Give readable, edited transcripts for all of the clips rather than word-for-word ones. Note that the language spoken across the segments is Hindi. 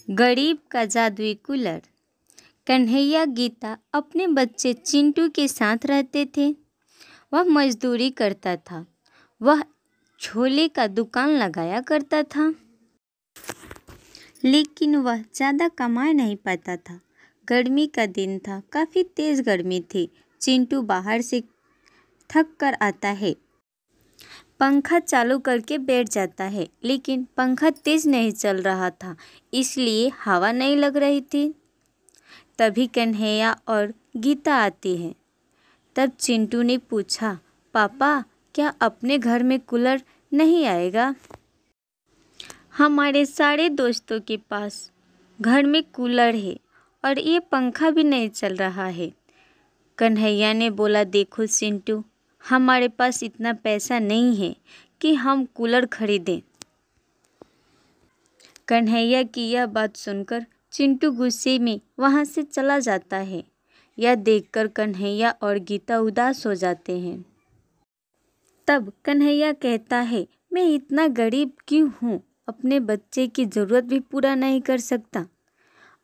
गरीब का जादुई कूलर। कन्हैया गीता अपने बच्चे चिंटू के साथ रहते थे। वह मजदूरी करता था। वह छोले का दुकान लगाया करता था, लेकिन वह ज़्यादा कमा नहीं पाता था। गर्मी का दिन था, काफ़ी तेज़ गर्मी थी। चिंटू बाहर से थक कर आता है, पंखा चालू करके बैठ जाता है, लेकिन पंखा तेज़ नहीं चल रहा था, इसलिए हवा नहीं लग रही थी। तभी कन्हैया और गीता आती है। तब चिंटू ने पूछा, पापा क्या अपने घर में कूलर नहीं आएगा? हमारे सारे दोस्तों के पास घर में कूलर है और ये पंखा भी नहीं चल रहा है। कन्हैया ने बोला, देखो चिंटू, हमारे पास इतना पैसा नहीं है कि हम कूलर खरीदें। कन्हैया की यह बात सुनकर चिंटू गुस्से में वहाँ से चला जाता है। यह देखकर कन्हैया और गीता उदास हो जाते हैं। तब कन्हैया कहता है, मैं इतना गरीब क्यों हूँ, अपने बच्चे की ज़रूरत भी पूरा नहीं कर सकता।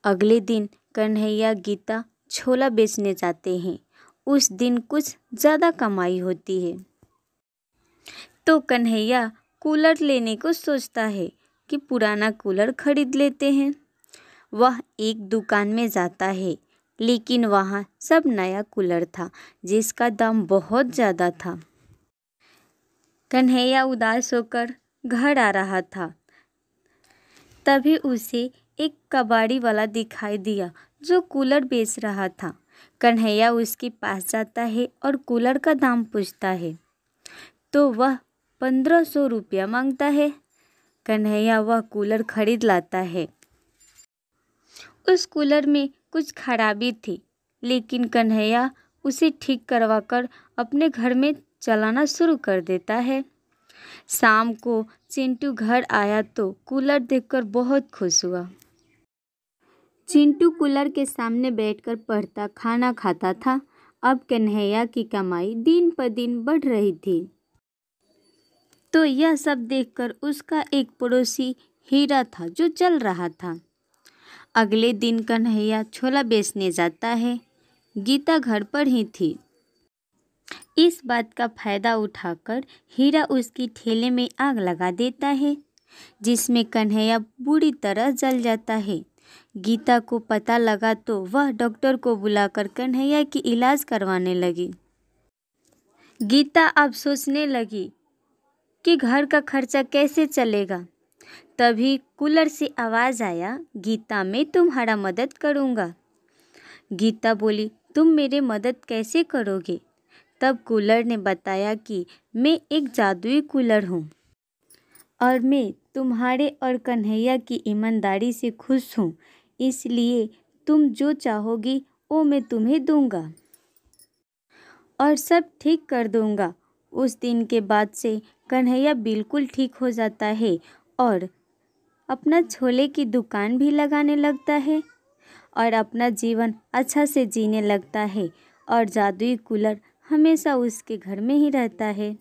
अगले दिन कन्हैया गीता छोला बेचने जाते हैं। उस दिन कुछ ज़्यादा कमाई होती है, तो कन्हैया कूलर लेने को सोचता है कि पुराना कूलर खरीद लेते हैं। वह एक दुकान में जाता है, लेकिन वहाँ सब नया कूलर था, जिसका दाम बहुत ज़्यादा था। कन्हैया उदास होकर घर आ रहा था। तभी उसे एक कबाड़ी वाला दिखाई दिया जो कूलर बेच रहा था। कन्हैया उसके पास जाता है और कूलर का दाम पूछता है, तो वह 1500 रुपया मांगता है। कन्हैया वह कूलर खरीद लाता है। उस कूलर में कुछ खराबी थी, लेकिन कन्हैया उसे ठीक करवाकर अपने घर में चलाना शुरू कर देता है। शाम को चिंटू घर आया तो कूलर देखकर बहुत खुश हुआ। चिंटू कूलर के सामने बैठकर पढ़ता खाना खाता था। अब कन्हैया की कमाई दिन पर दिन बढ़ रही थी। तो यह सब देखकर उसका एक पड़ोसी हीरा था जो चल रहा था। अगले दिन कन्हैया छोला बेचने जाता है। गीता घर पर ही थी। इस बात का फायदा उठाकर हीरा उसकी ठेले में आग लगा देता है, जिसमें कन्हैया बुरी तरह जल जाता है। गीता को पता लगा तो वह डॉक्टर को बुलाकर कन्हैया की इलाज करवाने लगी। गीता अब सोचने लगी कि घर का खर्चा कैसे चलेगा। तभी कूलर से आवाज़ आया, गीता मैं तुम्हारा मदद करूँगा। गीता बोली, तुम मेरे मदद कैसे करोगे? तब कूलर ने बताया कि मैं एक जादुई कूलर हूँ और मैं तुम्हारे और कन्हैया की ईमानदारी से खुश हूँ, इसलिए तुम जो चाहोगी वो मैं तुम्हें दूंगा और सब ठीक कर दूंगा। उस दिन के बाद से कन्हैया बिल्कुल ठीक हो जाता है और अपना छोले की दुकान भी लगाने लगता है और अपना जीवन अच्छा से जीने लगता है और जादुई कूलर हमेशा उसके घर में ही रहता है।